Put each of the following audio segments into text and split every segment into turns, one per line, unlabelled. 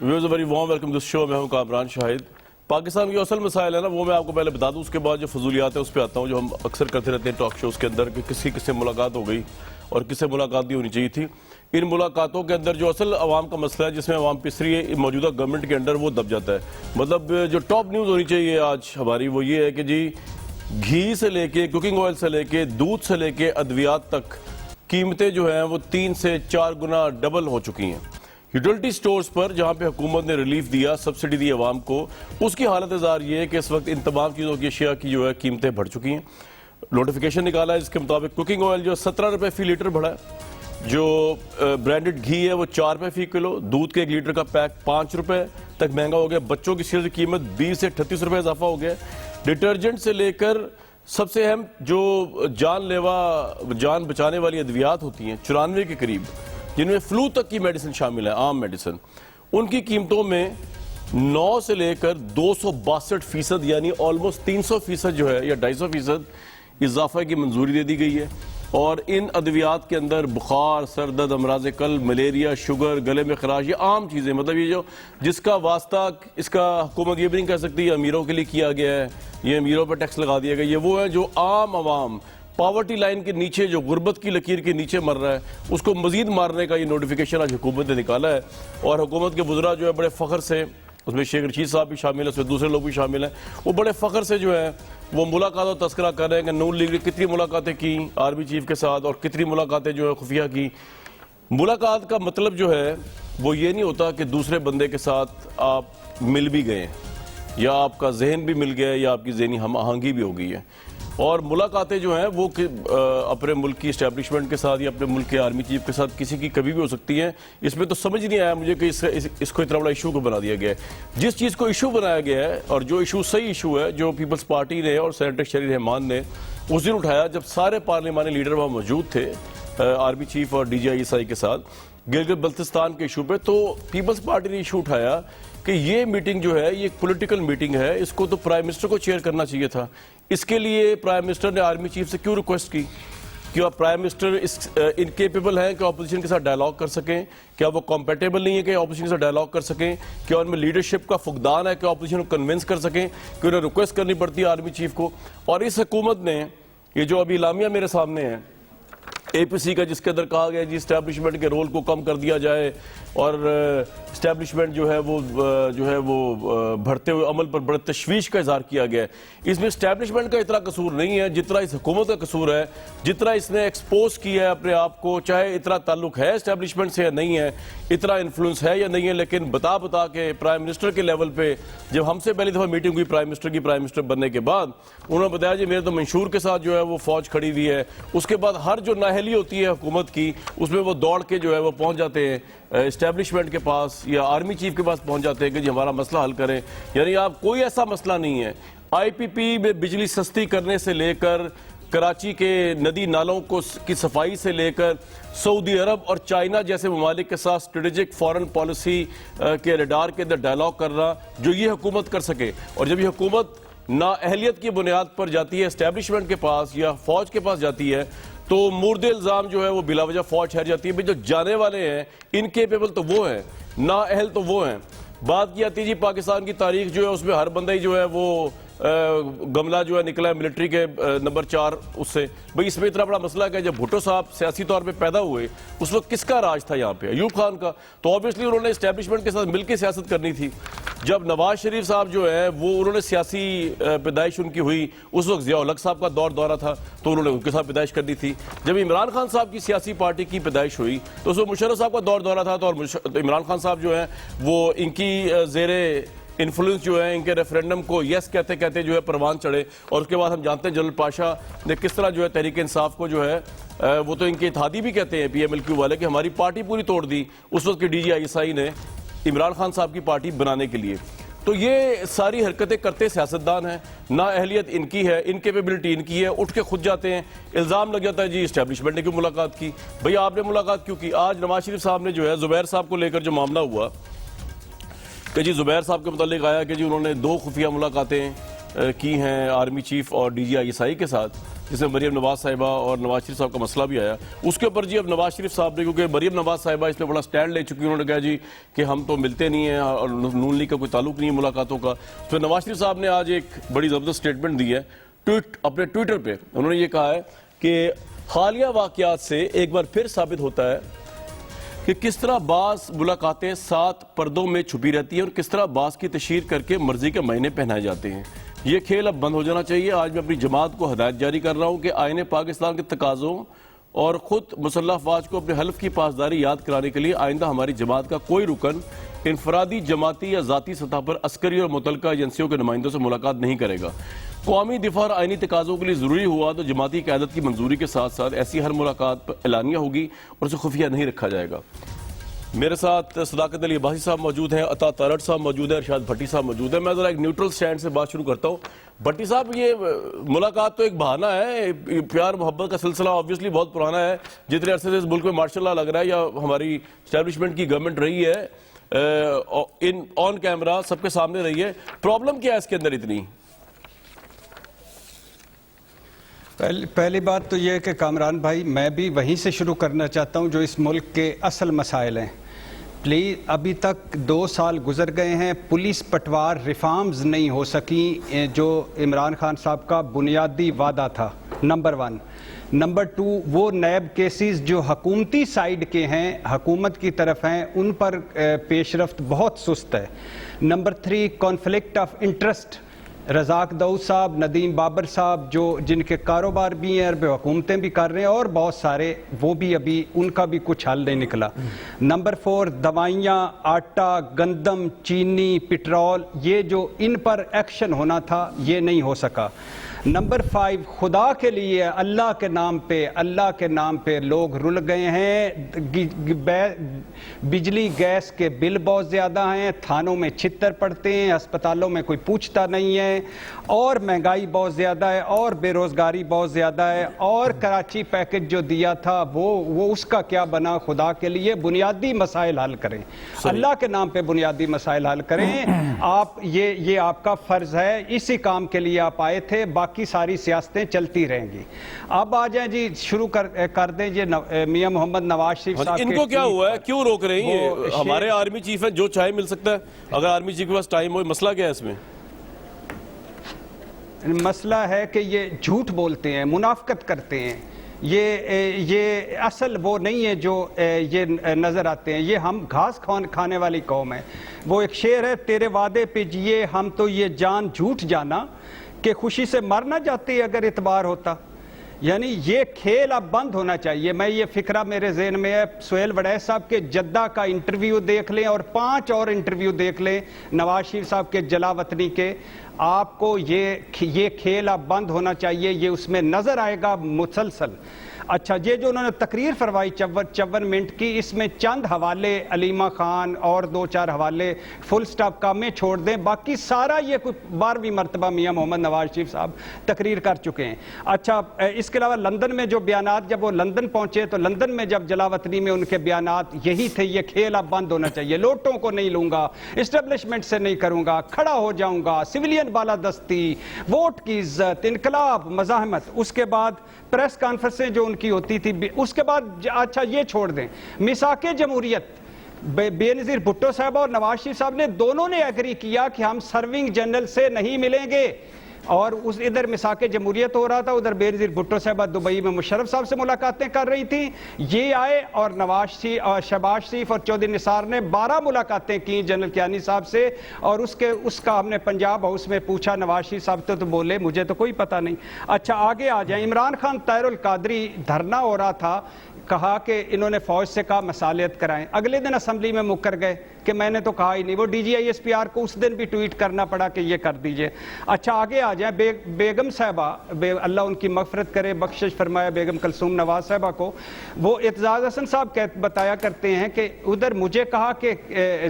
Viewers very warm welcome this show. मैं हूं कामरान शाहिद। पाकिस्तान के असल मसाइल है ना, वो मैं आपको पहले बता दूं, उसके बाद जो फजूलियात है उस पर आता हूं, जो हम अक्सर करते रहते हैं टॉक शोज़ के अंदर कि किससे मुलाकात हो गई और किससे मुलाकात नहीं होनी चाहिए थी। इन मुलाकातों के अंदर जो असल आवाम का मसला है, जिसमें आवाम पिस रही है मौजूदा गवर्नमेंट के अंडर, वो दब जाता है। मतलब जो टॉप न्यूज़ होनी चाहिए आज हमारी, वो ये है कि जी घी से लेके, कुकिंग ऑयल से लेके, दूध से लेके अद्वियात तक कीमतें जो हैं वो 3 से 4 गुना डबल हो चुकी हैं। यूटिलिटी स्टोर्स पर जहां पे हुकूमत ने रिलीफ दिया, सब्सिडी दी आवाम को, उसकी हालत इज़ार ये है कि इस वक्त इन तमाम चीज़ों की अशिया की जो है कीमतें बढ़ चुकी हैं। नोटिफिकेशन निकाला है जिसके मुताबिक कुकिंग ऑयल जो 17 रुपये फी लीटर बढ़ा है, जो ब्रांडेड घी है वो 4 रुपये फी किलो, दूध के 1 लीटर का पैक 5 रुपये तक महंगा हो गया, बच्चों की सील की कीमत 20 से 38 रुपये इजाफा हो गया। डिटर्जेंट से लेकर सबसे अहम जो जानलेवा, जान बचाने वाली अद्वियात होती हैं 94 के करीब, जिनमें फ्लू तक की मेडिसिन शामिल है, आम मेडिसिन, उनकी कीमतों में 9 से लेकर 262% यानी ऑलमोस्ट 300% जो है या 250% इजाफे की मंजूरी दे दी गई है। और इन अद्वियात के अंदर बुखार, सर दर्द, अमराज कल, मलेरिया, शुगर, गले में खराश, ये आम चीज़ें, मतलब ये जो जिसका वास्ता इसका हुकूमत ये भी नहीं कह सकती अमीरों के लिए किया गया है, ये अमीरों पर टैक्स लगा दिया गया, ये वो है जो आम आवाम पॉवर्टी लाइन के नीचे, जो गुर्बत की लकीर के नीचे मर रहा है, उसको मजीद मारने का ये नोटिफिकेशन आज हुकूमत ने निकाला है। और हुकूमत के बुजुर्ग जो है बड़े फ़ख्र से, उसमें शेख रशीद साहब भी शामिल है, उसमें दूसरे लोग भी शामिल हैं, वो बड़े फ़ख्र से जो है वो मुलाकात और तस्करा कर रहे हैं कि नून लीग ने कितनी मुलाकातें की आर्मी चीफ के साथ और कितनी मुलाकातें जो है खुफिया की। मुलाकात का मतलब जो है वो ये नहीं होता कि दूसरे बंदे के साथ आप मिल भी गए या आपका जहन भी मिल गया या आपकी जहनी हम आहंगी भी हो गई है। और मुलाकातें जो हैं वो अपने मुल्क की इस्टेब्लिशमेंट के साथ या अपने मुल्क के आर्मी चीफ के साथ किसी की कभी भी हो सकती हैं। इसमें तो समझ नहीं आया मुझे कि इसको इतना बड़ा इशू को बना दिया गया है। जिस चीज़ को इशू बनाया गया है और जो इशू सही इशू है, जो पीपल्स पार्टी ने और सेनेटर शरीर रहमान ने उस दिन उठाया जब सारे पार्लिमानी लीडर वहाँ मौजूद थे आर्मी चीफ और DGI के साथ, गिलगित बल्तिस्तान के इशू पे, तो पीपल्स पार्टी ने इशू उठाया कि ये मीटिंग जो है ये एक पॉलिटिकल मीटिंग है, इसको तो प्राइम मिनिस्टर को चेयर करना चाहिए था। इसके लिए प्राइम मिनिस्टर ने आर्मी चीफ से क्यों रिक्वेस्ट की? क्या प्राइम मिनिस्टर इनकेपेबल हैं कि अपोजिशन के साथ डायलॉग कर सकें? क्या वो कॉम्पेटेबल नहीं है कि अपोजिशन के साथ डायलॉग कर सकें? क्या उनमें लीडरशिप का फुकदान है कि अपोजिशन को कन्विंस कर सकें कि उन्हें रिक्वेस्ट करनी पड़ती है आर्मी चीफ को? और इस हुकूमत ने ये जो अभी इलामिया मेरे सामने है APC का, जिसके अंदर कहा गया जी इस्टेब्लिशमेंट के रोल को कम कर दिया जाए और इस्टेब्लिशमेंट जो है वो बढ़ते हुए अमल पर बड़े तशवीश का इजहार किया गया है। इसमें इस्टेब्लिशमेंट का इतना कसूर नहीं है जितना इस हुकूमत का कसूर है, जितना इसने एक्सपोज किया है अपने आप को, चाहे इतना ताल्लुक है इस्टेब्लिशमेंट से या नहीं है, इतना इन्फ्लुएंस है या नहीं है, लेकिन बता के प्राइम मिनिस्टर के लेवल पे जब हमसे पहली दफ़ा मीटिंग हुई प्राइम मिनिस्टर बनने के बाद, उन्होंने बताया जी मेरे तो मंशूर के साथ जो है वो फौज खड़ी हुई है। उसके बाद हर जो नाहली होती है हुकूमत की, उसमें वो दौड़ के जो है वो पहुंच जाते हैं इस्टेब्लिशमेंट के पास या आर्मी चीफ के पास पहुंच जाते हैं कि जी हमारा मसला हल करें। यानी आप कोई ऐसा मसला नहीं है, IPP में बिजली सस्ती करने से लेकर, कराची के नदी नालों को की सफाई से लेकर, सऊदी अरब और चाइना जैसे ममालिक के साथ स्ट्रेटेजिक फॉरेन पॉलिसी के रडार के अंदर डायलॉग करना जो ये हुकूमत कर सके। और जब ये हुकूमत नाअहलियत की बुनियाद पर जाती है इस्टेब्लिशमेंट के पास या फौज के पास जाती है, तो मुर्दे इल्ज़ाम जो है वो बिलावजह फौज ठहर जाती है। जो जाने वाले हैं इनकेपेबल तो वो हैं, नाअहल तो वो हैं। बात की आती है जी पाकिस्तान की तारीख जो है उसमें हर बंदा ही जो है वो गमला जो है निकला है मिलिट्री के नंबर 4 उससे। भाई इसमें इतना बड़ा मसला है, जब भुट्टो साहब सियासी तौर पे पैदा हुए उस वक्त किसका राज था यहाँ पे? अयूब खान का। तो ऑब्वियसली उन्होंने इस्टेब्लिशमेंट के साथ मिलकर सियासत करनी थी। जब नवाज शरीफ साहब जो है वो उन्होंने सियासी पैदाइश उनकी हुई, उस वक्त ज़िया उल हक साहब का दौरा था तो उन्होंने उनके साथ पैदाइश करनी थी। जब इमरान खान साहब की सियासी पार्टी की पैदाइश हुई तो उस वक्त मुशर्रफ साहब का दौरा था, तो इमरान खान साहब जो है वो इनकी ज़ेरे इन्फ्लुएंस जो है इनके रेफरेंडम को यस कहते कहते जो है परवान चढ़े। और उसके बाद हम जानते हैं जनरल पाशा ने किस तरह जो है तहरीक इंसाफ को जो है वो तो इनके इत्तेहादी भी कहते हैं PMLQ वाले कि हमारी पार्टी पूरी तोड़ दी उस वक्त की DGI ने इमरान खान साहब की पार्टी बनाने के लिए। तो ये सारी हरकतें करते सियासतदान हैं, ना अहलियत इनकी है, इनकेपेबिलिटी इनकी है, उठ के खुद जाते हैं, इल्ज़ाम लग जाता है जी इस्टेब्लिशमेंट ने क्यों मुलाकात की। भैया आपने मुलाकात क्यों की? आज नवाज शरीफ साहब ने जो है जुबैर साहब को लेकर जो मामला हुआ कि जी जुबैर साहब के मुतालिक आया कि जी उन्होंने 2 खुफिया मुलाकातें की हैं आर्मी चीफ और DGI के साथ, जिसमें मरियम नवाज साहिबा और नवाज शरीफ साहब का मसला भी आया, उसके ऊपर जी अब नवाज शरीफ साहब ने, क्योंकि मरियम नवाज साहिबा इसमें बड़ा स्टैंड ले चुकी, उन्होंने कहा जी कि हम तो मिलते नहीं हैं और नून लीग का कोई ताल्लुक नहीं है मुलाकातों का। तो नवाज शरीफ साहब ने आज एक बड़ी ज़बरदस्त स्टेटमेंट दी है अपने ट्विटर पे। उन्होंने ये कहा है कि हालिया वाक़यात से एक बार फिर साबित होता है कि किस तरह बास मुलाकातें 7 पर्दों में छुपी रहती हैं और किस तरह बास की तशहीर करके मर्जी के महीने पहनाए जाते हैं। ये खेल अब बंद हो जाना चाहिए। आज मैं अपनी जमात को हदायत जारी कर रहा हूं कि आईने पाकिस्तान के तकाज़ों और खुद मुसल्लह अफवाज को अपने हल्फ की पासदारी याद कराने के लिए आइंदा हमारी जमात का कोई रुकन इनफरादी, जमाती या ज़ाती सतह पर अस्करी और मुतलका एजेंसियों के नुमाइंदों से मुलाकात नहीं करेगा। कौमी दिफा और आइनी तकाज़ों के लिए ज़रूरी हुआ तो जमाती क़यादत की मंजूरी के साथ साथ ऐसी हर मुलाकात पर एलानिया होगी और उसे खुफिया नहीं रखा जाएगा। मेरे साथ सदाकत अली अब्बासी साहब मौजूद हैं, अता तारड़ साहब मौजूद हैं, अरशाद भट्टी साहब मौजूद हैं। मैं ज़रा एक न्यूट्रल स्टैंड से बात शुरू करता हूँ। भट्टी साहब, ये मुलाकात तो एक बहाना है, प्यार मोहब्बत का सिलसिला ऑब्वियसली बहुत पुराना है। जितने अरसे से इस मुल्क में मार्शल लॉ लग रहा है या हमारी इस्टेब्लिशमेंट की गवर्नमेंट रही है, इन ऑन कैमरा सबके सामने रही है, प्रॉब्लम क्या है इसके अंदर इतनी?
पहली बात तो यह है कि कामरान भाई, मैं भी वहीं से शुरू करना चाहता हूं जो इस मुल्क के असल मसाइल हैं। प्लीज़, अभी तक 2 साल गुजर गए हैं, पुलिस पटवार रिफॉर्म्स नहीं हो सकी जो इमरान खान साहब का बुनियादी वादा था, नंबर 1। नंबर 2, वो नैब केसेस जो हकूमती साइड के हैं, हुकूमत की तरफ हैं, उन पर पेशरफ्त बहुत सुस्त है। Number 3, conflict of interest, Razzaq Dawood साहब, नदीम बाबर साहब जो जिनके कारोबार भी हैं और हुकूमतें भी कर रहे हैं, और बहुत सारे, वो भी अभी उनका भी कुछ हल नहीं निकला। नंबर 4, दवाइयाँ, आटा, गंदम, चीनी, पेट्रोल, ये जो इन पर एक्शन होना था ये नहीं हो सका। नंबर 5, खुदा के लिए अल्लाह के नाम पे लोग रुल गए हैं। बिजली गैस के बिल बहुत ज़्यादा हैं, थानों में छितर पड़ते हैं, अस्पतालों में कोई पूछता नहीं है, और महंगाई बहुत ज़्यादा है, और बेरोज़गारी बहुत ज़्यादा है, और कराची पैकेज जो दिया था वो उसका क्या बना? खुदा के लिए बुनियादी मसाइल हल करें, अल्लाह के नाम पे बुनियादी मसाइल हल करें। आप ये आपका फ़र्ज़ है, इसी काम के लिए आप आए थे, बाकी सारी सियासतें चलती रहेंगी। अब आ जाए जी, शुरू कर दें ये मियां मोहम्मद नवाज शरीफ साहब।
इनको क्या हुआ है, क्यों रोक रहे हैं? हमारे आर्मी चीफ है, जो चाहे मिल सकता है। अगर आर्मी चीफ के पास टाइम हो, मसला क्या है इसमें?
मसला है कि ये झूठ बोलते हैं, मुनाफकत करते हैं। ये असल वो नहीं है जो ये नज़र आते हैं। ये हम घास खाने वाली कौम है। वो एक शेर है, तेरे वादे पे जिए हम तो ये जान झूठ जाना कि खुशी से मर ना जाती अगर इतबार होता। यानी ये खेल अब बंद होना चाहिए। मैं ये फिक्रा मेरे जहन में है, सुहेल वड़ैच साहब के जद्दा का इंटरव्यू देख लें और 5 और इंटरव्यू देख लें नवाज शरीफ साहब के जलावतनी के। आपको ये खेल अब बंद होना चाहिए, ये उसमें नजर आएगा मुसलसल। अच्छा, ये जो उन्होंने तकरीर फरमाई 54 मिनट की, इसमें चंद हवाले अलीमा खान और 2-4 हवाले फुल स्टॉप काम में छोड़ दें, बाकी सारा ये कोई 12वीं मरतबा मियां मोहम्मद नवाज शरीफ साहब तकरीर कर चुके हैं। अच्छा, इसके अलावा लंदन में जो बयानात, जब वो लंदन पहुंचे तो लंदन में जब जलावतनी में उनके बयानात यही थे, ये खेल अब बंद होना चाहिए, लोटों को नहीं लूंगा, इस्टेब्लिशमेंट से नहीं करूंगा, खड़ा हो जाऊंगा, सिविलियन बालादस्ती, वोट की इज्जत, इनकलाब, मज़ाहमत। उसके बाद प्रेस कॉन्फ्रेंसें जो उनकी होती थी, उसके बाद अच्छा ये छोड़ दें, मिसाके जमहूरियत, बेनज़ीर भुट्टो साहब और नवाज शरीफ साहब ने दोनों ने एग्री किया कि हम सर्विंग जनरल से नहीं मिलेंगे, और उस इधर मिसाके जमहूरियत हो रहा था, उधर बेनज़ीर भुट्टो साहब दुबई में मुशर्रफ साहब से मुलाकातें कर रही थी। ये आए और नवाज शरीफ और शहबाज शरीफ और चौधरी निसार ने 12 मुलाकातें की जनरल कियानी साहब से, और उसका हमने पंजाब हाउस में पूछा, नवाज शरीफ साहब तो बोले मुझे तो कोई पता नहीं। अच्छा, आगे आ जाए, इमरान खान ताहिरुल कादरी धरना हो रहा था, कहा कि इन्होंने फौज से कहा मसालियत कराएं, अगले दिन असम्बली में मुकर गए कि मैंने तो कहा ही नहीं। वो DGI-SPR को उस दिन भी ट्वीट करना पड़ा कि ये कर दीजिए। अच्छा, आगे आ जाए, बेगम साहबा, अल्लाह उनकी मगफरत करे, बख्शिश फरमाया, बेगम कलसूम नवाज साहबा को, वो एतजाज हसन साहब बताया करते हैं कि उधर मुझे कहा कि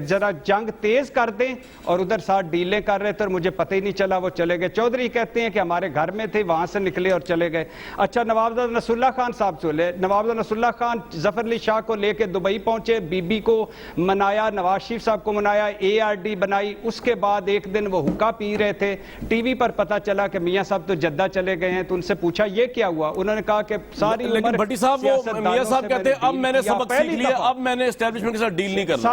जरा जंग तेज कर दें, और उधर साथ डीलें कर रहे थे और मुझे पता ही नहीं चला, वो चले गए। चौधरी कहते हैं कि हमारे घर में थे, वहां से निकले और चले गए। अच्छा, नवाब नसरुल्लाह खान साहब चले, नवाब नसरुल्लाह खान जफर अली शाह को लेकर दुबई पहुंचे, बीबी को मनाया, नवाज शरीफ साहब को मनाया, ARD बनाई, उसके बाद एक दिन वो हुक्का पी रहे थे, टीवी पर पता चला कि मियां साहब तो जद्दा चले गए हैं, तो उनसे पूछा ये क्या हुआ, उन्होंने कहा कि सारी
लेकिन
उम्र
भट्टी साहब वो
सियासतदानों
मियां साहब
से
कहते हैं अब मैंने
डील किया,
सबक
पहली
सीख लिया,
दफा।
अब मैंने एस्टेब्लिशमेंट के साथ डील नहीं करना।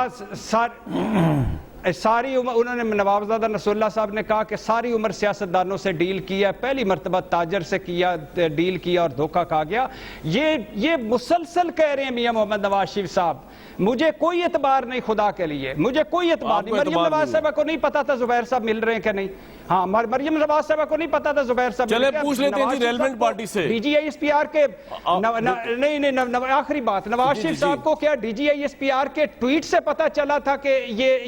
सारी उम्र उन्होंने नवाबजादा नसरुल्लाह साहब ने कहा कि सारी उम्र सियासतदानों से डील किया, पहली मर्तबा ताजर से किया, डील किया और धोखा खा गया। ये मुसलसल कह रहे हैं मियां मोहम्मद नवाज शरीफ साहब, मुझे कोई एतबार नहीं खुदा के लिए, मुझे कोई एतबार नहीं। मरियम नवाज साहब को नहीं पता था जुबैर साहब मिल रहे हैं कि नहीं, हाँ मरियम नवाज साहब को नहीं पता था जुबैर साहब।
चले पूछ लेते हैं जी रेलेवेंट पार्टी से।
DGISPR के नहीं आखिरी बात, नवाज शरीफ साहब को क्या DGISPR के ट्वीट से पता चला था कि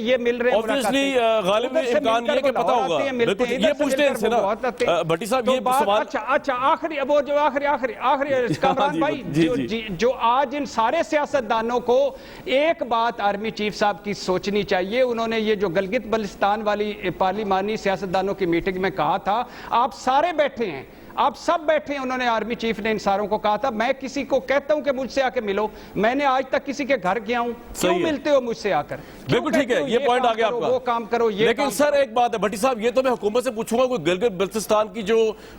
ये मिल रहे हैं?
ऑब्वियसली गालिब इम्कान ये कि पता होगा, बिल्कुल ये पूछते हैं इनसे ना भट्टी साहब ये सवाल।
अच्छा आखिरी वो जो आखिरी कामरान भाई, जो आज इन सारे सियासतदानों को एक बात आर्मी चीफ साहब की सोचनी चाहिए। उन्होंने ये जो गिलगित बल्तिस्तान वाली पार्लिमानी सियासतदानों की मीटिंग में कहा था, आप सारे बैठे हैं, आप सब बैठे हैं, उन्होंने आर्मी चीफ ने इन सारों को कहा था, मैं किसी को कहता हूं कि मुझसे आके मिलो, मैंने आज तक किसी के घर गया हूं, क्यों मिलते हो मुझसे आकर?
बिल्कुल ठीक है, ये पॉइंट आ गया आपका,
वो काम करो, ये
लेकिन सर एक बात है भट्टी साहब, ये तो मैं हुकूमत से पूछूंगा, कोई गिलगित बल्तिस्तान की जो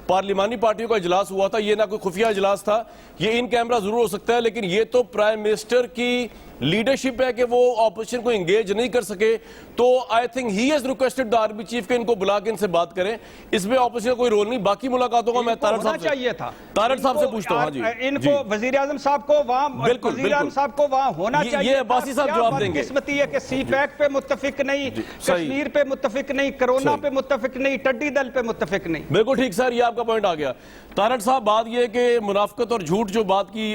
पार्लिमानी पार्टियों का इजलास हुआ था, ये ना कोई खुफिया इजलास था, ये इन कैमरा जरूर हो सकता है, लेकिन ये तो प्राइम मिनिस्टर की लीडरशिप है कि वो ऑपोजिशन को एंगेज नहीं कर सके, तो I think he has requested the army chief के इनको बुला के इनसे बात करें, इसमें ऑपोजिशन का कोई रोल नहीं। बाकी मुलाकातों का मैं तारड़ साहब
चाहिए था,
तारड़ साहब से पूछता हूं। जी
इनको वजीर आजम साहब को वहां,
वजीर आजम
साहब को वहां होना चाहिए।
ये अब्बासी साहब जवाब देंगे।
किस्मती है कि CPAC पे मुत्तफिक नहीं, कश्मीर पे मुत्तफिक नहीं, कोरोना पे मुत्तफिक नहीं, टिड्डी दल पे मुत्तफिक नहीं।
बिल्कुल ठीक सर, ये आपका पॉइंट आ गया। तारड़ साहब बात ये कि मुनाफिकत और झूठ जो बात की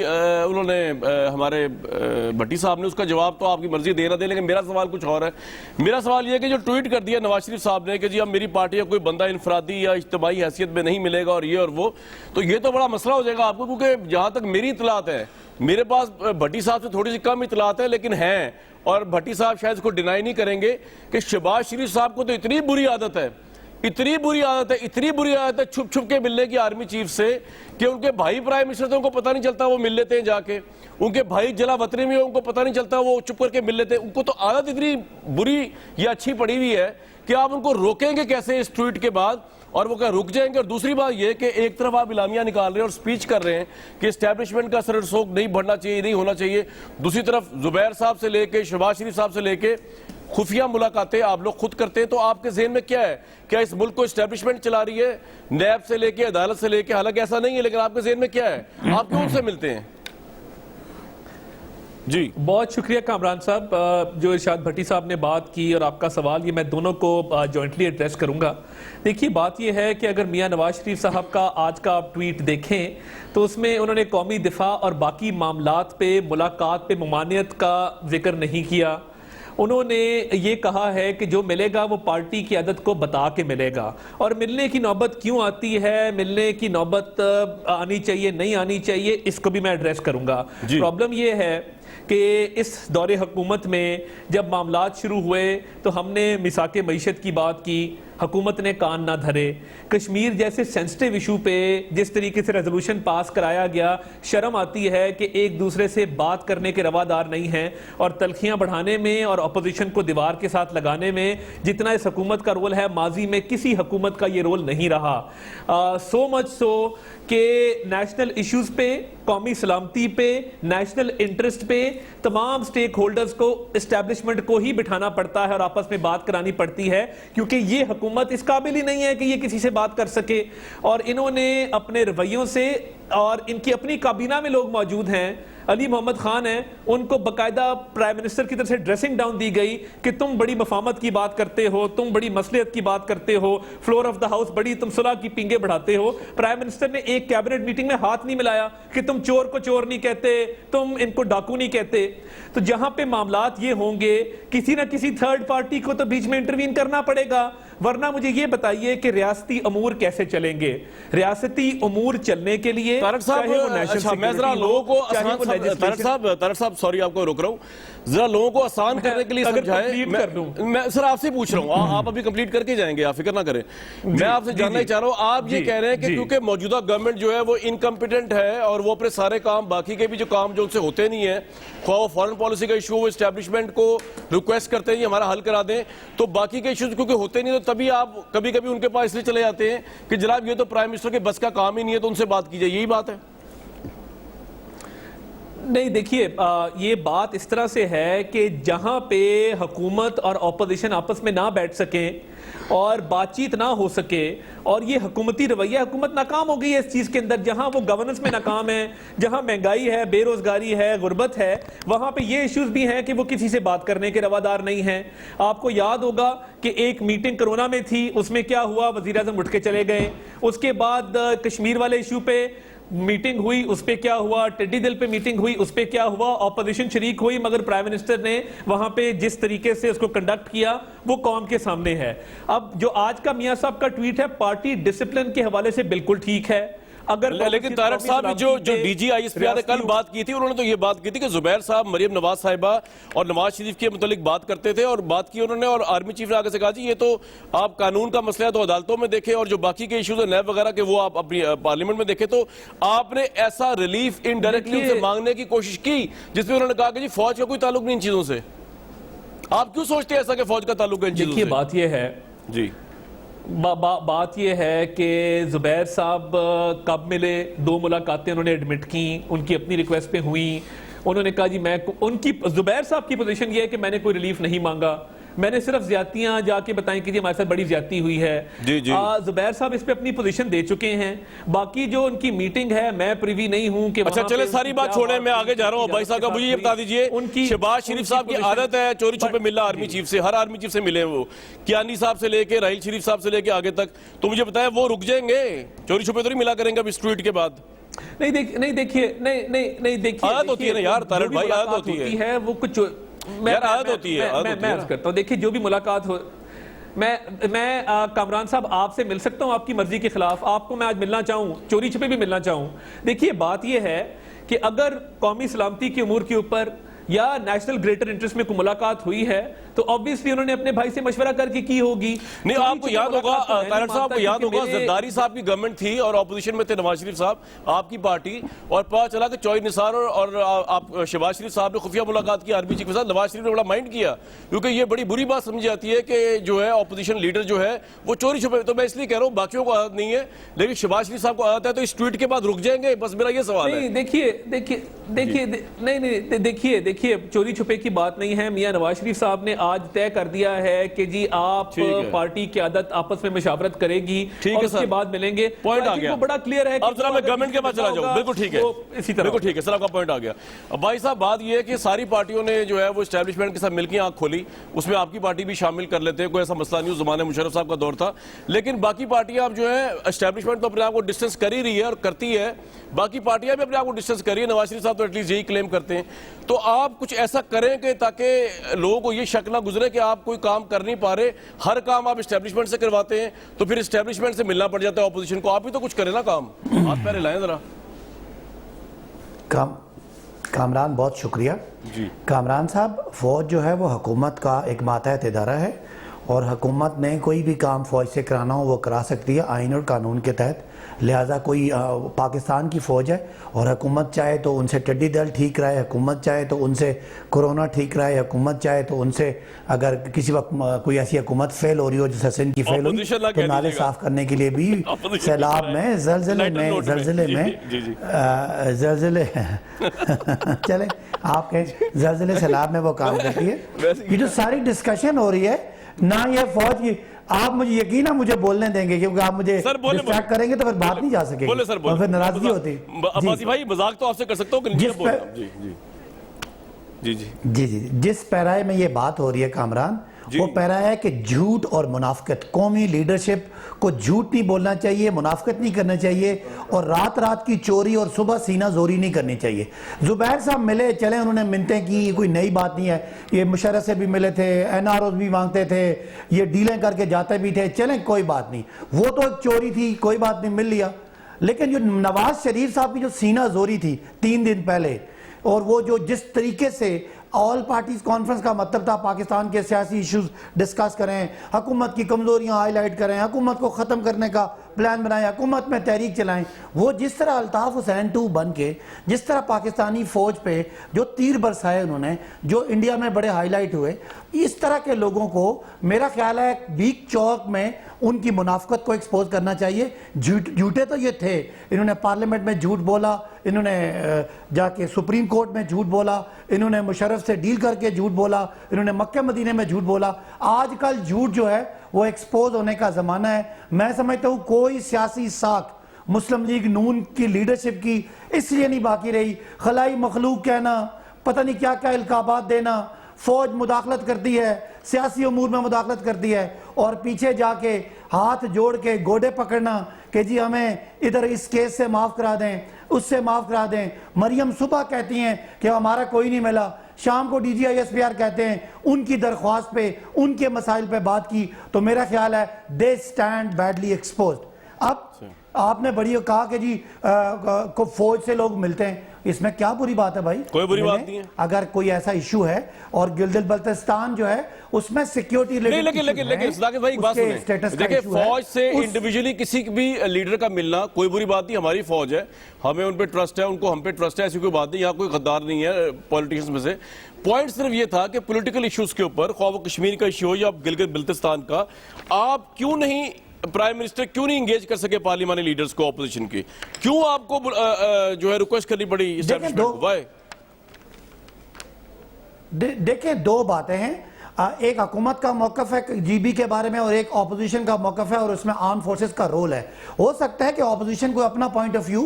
उन्होंने हमारे भट्टी साहब ने, उसका जवाब तो आपकी मर्जी दे ना दे, लेकिन मेरा सवाल कुछ और है। मेरा सवाल ये है कि जो ट्वीट कर दिया नवाज शरीफ साहब ने कि जी अब मेरी पार्टी का कोई बंदा इनफरादी या इज्तिमाई हैसियत में नहीं मिलेगा और ये और वो, तो ये तो बड़ा मसला हो जाएगा आपको, क्योंकि जहां तक मेरी इतलात है, मेरे पास भट्टी साहब से थोड़ी सी कम इतलात है, लेकिन हैं, और भट्टी साहब शायद इसको डिनाई नहीं करेंगे कि शहबाज शरीफ साहब को तो इतनी बुरी आदत है, इतनी बुरी आदत है छुप छुप के मिलने की आर्मी चीफ से, कि उनके भाई प्राइम मिनिस्टर थे, उनको पता नहीं चलता, वो मिल लेते हैं जाके, उनके भाई जला वतनी में उनको पता नहीं चलता, वो चुप करके मिल लेते हैं। उनको तो आदत इतनी बुरी या अच्छी पड़ी हुई है कि आप उनको रोकेंगे कैसे इस ट्वीट के बाद, और वो क्या रुक जाएंगे? और दूसरी बात यह कि एक तरफ आप इलामिया निकाल रहे हैं और स्पीच कर रहे हैं कि एस्टैब्लिशमेंट का सरसोक नहीं बढ़ना चाहिए, नहीं होना चाहिए, दूसरी तरफ जुबैर साहब से लेके शहबाज शरीफ साहब से लेके खुफिया मुलाकातें आप लोग खुद करते हैं, तो आपके ज़हन में क्या है? क्या इस मुल्क को एस्टैब्लिशमेंट चला रही है, नैब से लेके अदालत से लेके? हालांकि ऐसा नहीं है, लेकिन आपके ज़हन में क्या है? आप क्यों उनसे मिलते हैं? जी
बहुत शुक्रिया कामरान साहब, जो इरशाद भट्टी साहब ने बात की और आपका सवाल, ये मैं दोनों को जॉइंटली एड्रेस करूंगा। देखिए बात ये है कि अगर मियां नवाज शरीफ साहब का आज का आप ट्वीट देखें तो उसमें उन्होंने कौमी दिफा और बाकी मामलात पे, मुलाकात पे ममानियत का जिक्र नहीं किया। उन्होंने ये कहा है कि जो मिलेगा वो पार्टी की आदत को बता के मिलेगा, और मिलने की नौबत क्यों आती है, मिलने की नौबत आनी चाहिए नहीं आनी चाहिए, इसको भी मैं एड्रेस करूंगा। प्रॉब्लम ये है कि इस दौरे हुकूमत में जब मामलात शुरू हुए तो हमने मिसाके मईशत की बात की, हुकूमत ने कान ना धरे। कश्मीर जैसे सेंसिटिव इशू पे जिस तरीके से रेजोल्यूशन पास कराया गया, शर्म आती है कि एक दूसरे से बात करने के रवादार नहीं हैं, और तलखियां बढ़ाने में और अपोजिशन को दीवार के साथ लगाने में जितना इस हुकूमत का रोल है, माजी में किसी हुकूमत का ये रोल नहीं रहा। सो मच सो कि नेशनल इश्यूज पे, कौमी सलामती पे, नेशनल इंटरेस्ट पे तमाम स्टेक होल्डर्स को, इस्टेब्लिशमेंट को ही बिठाना पड़ता है और आपस में बात करानी पड़ती है, क्योंकि ये हुकूमत इस काबिल ही नहीं है कि ये किसी से बात कर सके। और इन्होंने अपने रवैयों से, और इनकी अपनी काबीना में लोग मौजूद हैं, अली मोहम्मद खान हैं, उनको बाकायदा प्राइम मिनिस्टर की तरफ से ड्रेसिंग डाउन दी गई कि तुम बड़ी मफामत की बात करते हो, तुम बड़ी मसलियत की बात करते हो, फ्लोर ऑफ द हाउस बड़ी तुम सुलह की पिंगे बढ़ाते हो। प्राइम मिनिस्टर ने एक कैबिनेट मीटिंग में हाथ नहीं मिलाया कि तुम चोर को चोर नहीं कहते, तुम इनको डाकू नहीं कहते। तो जहां पे मामलात ये होंगे, किसी ना किसी थर्ड पार्टी को तो बीच में इंटरवीन करना पड़ेगा। वरना मुझे ये बताइए कि रियासती अमूर कैसे चलेंगे। रियासती अमूर चलने के लिए
तारक साहब, अच्छा मैं जरा लोगों को तारक साहब सॉरी आपको रोक रहा हूँ, जरा लोगों को आसान करने के लिए समझाएं। मैं सर आपसे पूछ रहा हूँ, आप अभी कंप्लीट करके जाएंगे, आप फिक्र ना करें। मैं आपसे जानना ही चाह रहा हूँ, आप ये कह रहे हैं कि क्योंकि मौजूदा गवर्नमेंट जो है वो इनकम्पिटेंट है और वो अपने सारे काम, बाकी के भी जो काम जो उनसे होते नहीं है, वो फॉरेन पॉलिसी का इशू, वो एस्टैब्लिशमेंट को रिक्वेस्ट करते हैं हमारा हल करा दें, तो बाकी के इश्यूज क्योंकि होते नहीं, तो तभी आप कभी कभी उनके पास इसलिए चले जाते हैं कि जनाब ये तो प्राइम मिनिस्टर के बस का काम ही नहीं है, तो उनसे बात कीजिए। यही बात है?
नहीं, देखिए ये बात इस तरह से है कि जहां पे हुकूमत और ऑपोजिशन आपस में ना बैठ सके और बातचीत ना हो सके, और ये हुकूमती रवैया, हुकूमत नाकाम हो गई है इस चीज के अंदर, जहां वो गवर्नेंस में नाकाम है, जहां महंगाई है, बेरोजगारी है, गुर्बत है, वहां पे ये इश्यूज भी हैं कि वो किसी से बात करने के रवादार नहीं है। आपको याद होगा कि एक मीटिंग कोरोना में थी, उसमें क्या हुआ, वजीर आज़म उठ के चले गए। उसके बाद कश्मीर वाले इशू पे मीटिंग हुई, उस पे क्या हुआ, टिड्डी दिल पे मीटिंग हुई, उस पे क्या हुआ, ऑपोजिशन शरीक हुई, मगर प्राइम मिनिस्टर ने वहां पे जिस तरीके से उसको कंडक्ट किया वो कौम के सामने है। अब जो आज का मियां साहब का ट्वीट है, पार्टी डिसिप्लिन के हवाले से बिल्कुल ठीक है। अगर
लेकिन तारक साहब जो डीजी आईएसपीआर ने कल बात की थी, उन्होंने तो ये बात की थी कि जुबैर साहब मरियम नवाज साहिबा और नवाज शरीफ के मुतालिक बात करते थे, और बात की उन्होंने, और आर्मी चीफ ने आगे से कहा जी ये तो आप कानून का मसला है तो अदालतों में देखें, और जो बाकी के इश्यूज है नैब वगैरह के वो आप अपनी पार्लियामेंट में देखें। तो आपने ऐसा रिलीफ इनडायरेक्टली उनसे मांगने की कोशिश की जिसमें उन्होंने कहा कि जी फौज का कोई ताल्लुक नहीं इन चीजों से। आप क्यों सोचते हैं ऐसा कि फौज का ताल्लुक है इन चीजों से?
देखिए बात यह है
जी,
बात यह है कि जुबैर साहब कब मिले, 2 मुलाकातें उन्होंने एडमिट की, उनकी अपनी रिक्वेस्ट पे हुई। उन्होंने कहा जी मैं, उनकी जुबैर साहब की पोजीशन ये है कि मैंने कोई रिलीफ नहीं मांगा, मैंने सिर्फ ज्यादतियां जाके बताई कि जी हमारे साथ बड़ी ज्यादती हुई है।
जी जी।
जुबैर साहब इस पे अपनी पोजीशन दे चुके हैं। बाकी जो उनकी मीटिंग है मैं प्रिवी नहीं हूं कि
अच्छा चले सारी बात छोड़े, मैं आगे जा रहा हूं। भाई साहब का मुझे ये बता दीजिए, उनकी शहबाज शरीफ साहब की आदत है चोरी छुपे मिलना आर्मी चीफ से, हर आर्मी चीफ से मिले वो, कियानी साहब से लेके राहिल शरीफ साहब से लेके आगे तक, तो मुझे बताया वो रुक जाएंगे, चोरी छुपे तो नहीं मिला करेंगे अब इस ट्वीट के बाद?
नहीं देखिए
आदत होती है ना यार तारक भाई, आदत होती है
वो कुछ मैं अर्ज करता हूं। देखिए जो भी मुलाकात हो, मैं कामरान साहब आपसे मिल सकता हूं आपकी मर्जी के खिलाफ, आपको मैं आज मिलना चाहूं, चोरी छुपे भी मिलना चाहूं। देखिए बात यह है कि अगर कौमी सलामती के उमूर के ऊपर या नेशनल ग्रेटर इंटरेस्ट में कोई मुलाकात हुई है तो ऑब्वियसली उन्होंने अपने भाई से मशवरा करके की होगी।
नहीं आपको याद होगा, तारक साहब को याद होगा, जरदारी साहब की गवर्नमेंट थी और ऑपोजिशन में थे नवाज शरीफ साहब, आपकी पार्टी, और पता चला कि चौधरी निसार और आप शहबाज शरीफ साहब ने खुफिया मुलाकात की आर्मी चीफ के साथ। नवाज शरीफ ने बड़ा माइंड किया क्योंकि ये बड़ी बुरी बात समझी जाती है कि जो है ऑपोजिशन लीडर जो है वो चोरी छुपे। तो मैं इसलिए कह रहा हूँ बाकियों को आदत नहीं है, लेकिन शहबाज शरीफ साहब को आदत है, तो इस ट्वीट के बाद रुक जाएंगे, बस मेरा ये सवाल है।
देखिए चोरी छुपे की बात नहीं है। मियां नवाज शरीफ साहब ने आज तय कर दिया है कि जी आप पार्टी की आदत आपस में मशावरत करेगी, और उसके बाद मिलेंगे।
पॉइंट आ गया,
बड़ा क्लियर है।
अब जरा मैं गवर्नमेंट के पास चला जाऊं। बिल्कुल ठीक है,
इसी तरह
बिल्कुल ठीक है सर, आपका पॉइंट आ गया। अब भाई साहब बात ये है कि सारी पार्टियों ने जो है वो एस्टैब्लिशमेंट के साथ मिलकर आंख खोली, उसमें आपकी पार्टी भी शामिल कर लेते हैं, कोई ऐसा मसला नहीं, उस जमाने मुशर्रफ साहब का दौर था। लेकिन बाकी पार्टियां अब जो है एस्टैब्लिशमेंट तो अपने आप को डिस्टेंस कर ही रही है और करती है, बाकी पार्टियां भी अपने आप को डिस्टेंस कर रही है। नवाज शरीफ साहब तो एटलीस्ट यही क्लेम करते हैं। तो आप कुछ ऐसा करें कि ताकि लोगों को ये शक ना गुजरे कि आप कोई काम कर नहीं पा रहे, हर काम आप एस्टैब्लिशमेंट से करवाते हैं, तो फिर एस्टैब्लिशमेंट से मिलना पड़ जाता है ऑपोजिशन को। आप भी तो कुछ करें ना, काम हाथ पैर हिलाएं जरा।
कामरान बहुत शुक्रिया
जी।
कामरान साहब, फौज जो है वो हुकूमत का एक मातहत इदारा है, और हुकूमत ने कोई भी काम फौज से कराना हो वो करा सकती है आइन और कानून के तहत। लिहाजा कोई पाकिस्तान की फ़ौज है और हुकूमत चाहे तो उनसे टिड्डी दल ठीक रहे, हुकूमत चाहे तो उनसे कोरोना ठीक रहे, हुकूमत चाहे तो उनसे अगर किसी वक्त कोई ऐसी हुकूमत फेल हो रही हो जैसे सिंध की फेल हुई तो नाले साफ करने के लिए भी सैलाब में जलजिले चले आप कहें जलजिले सैलाब में वो काम करती है। ये जो सारी डिस्कशन हो रही है ना, ये फौज की, आप मुझे यकीन है मुझे बोलने देंगे, क्योंकि आप मुझे डिस्ट्रैक्ट करेंगे तो फिर बात नहीं जा सकेगी,
बोले सर, बोले,
और फिर नाराजगी होती।
अब्बासी भाई मजाक तो आपसे कर सकता हूं, जी जी जी जी
जी जी जिस पैराए में ये बात हो रही है कामरान, वो पैरा है कि झूठ और मुनाफिकत, कौमी लीडरशिप को झूठ नहीं बोलना चाहिए, मुनाफिकत नहीं करना चाहिए, और रात रात की चोरी और सुबह सीना जोरी नहीं करनी चाहिए। जुबैर साहब मिले, चले, उन्होंने मिन्नतें की, ये कोई नई बात नहीं है। ये मुशर्रफ से भी मिले थे, एनआरओ भी मांगते थे, ये डीलें करके जाते भी थे, चलें कोई बात नहीं, वो तो एक चोरी थी, कोई बात नहीं, मिल लिया। लेकिन जो नवाज शरीफ साहब की जो सीना जोरी थी 3 दिन पहले, और वो जो जिस तरीके से ऑल पार्टीज कॉन्फ्रेंस का मतलब था पाकिस्तान के सियासी इश्यूज डिस्कस करें, हुकूमत की कमजोरियां हाईलाइट करें, हुकूमत को ख़त्म करने का प्लान बनाएं, हुकूमत में तहरीक चलाएं, वो जिस तरह अल्ताफ हुसैन 2 बन के जिस तरह पाकिस्तानी फ़ौज पे जो तीर बरसाए उन्होंने, जो इंडिया में बड़े हाईलाइट हुए, इस तरह के लोगों को मेरा ख्याल है बीक चौक में उनकी मुनाफिकत को एक्सपोज करना चाहिए। झूठे तो ये थे, इन्होंने पार्लियामेंट में झूठ बोला, इन्होंने जाके सुप्रीम कोर्ट में झूठ बोला, इन्होंने मुशर्रफ से डील करके झूठ बोला, इन्होंने मक्के मदीने में झूठ बोला। आजकल झूठ जो है वो एक्सपोज होने का ज़माना है। मैं समझता हूँ कोई सियासी साख मुस्लिम लीग नून की लीडरशिप की इसलिए नहीं बाकी रही, खलाई मखलूक कहना, पता नहीं क्या क्या इल्काबात देना, फौज मुदाखलत करती है, सियासी उमूर में मुदाखलत करती है, और पीछे जाके हाथ जोड़ के गोडे पकड़ना कि जी हमें इधर इस केस से माफ़ करा दें, उससे माफ़ करा दें। मरियम सुबह कहती हैं कि हमारा कोई नहीं मिला, शाम को DGISPR कहते हैं उनकी दरख्वास्त पे, उनके मसाइल पे बात की, तो मेरा ख्याल है दे स्टैंड बैडली एक्सपोज्ड। अब आपने बड़ी कहा कि जी को फौज से लोग मिलते हैं, इसमें क्या बुरी बात है भाई?
कोई बुरी बात नहीं है।
अगर कोई ऐसा इशू है, और गिलगित बल्तिस्तान जो है उसमें सिक्योरिटी
नहीं, लेकिन साकिब भाई एक बात सुनिए, देखिए फौज से इंडिविजुअली किसी भी लीडर का मिलना कोई बुरी बात नहीं, हमारी फौज है, हमें उन पे ट्रस्ट है, उनको हम पे ट्रस्ट है, ऐसी कोई बात नहीं, यहाँ कोई गद्दार नहीं है पॉलिटिशियंस में से। पॉइंट सिर्फ ये था कि पॉलिटिकल इश्यूज के ऊपर, ख्वाह वो कश्मीर का इशू हो या गिलगित बल्तिस्तान का, आप क्यों नहीं, प्राइम मिनिस्टर क्यों नहीं एंगेज कर सके पार्लियामानी लीडर्स को, ऑपोजिशन की? क्यों आपको जो है रिक्वेस्ट करनी पड़ी एस्टैब्लिशमेंट को? व्हाई?
देखिए, 2 बातें हैं, एक हुकूमत का मौकफ है GB के बारे में, और एक ऑपोजिशन का मौकफ है, और उसमें आर्म फोर्सेस का रोल है। हो सकता है कि ऑपोजिशन को अपना point of view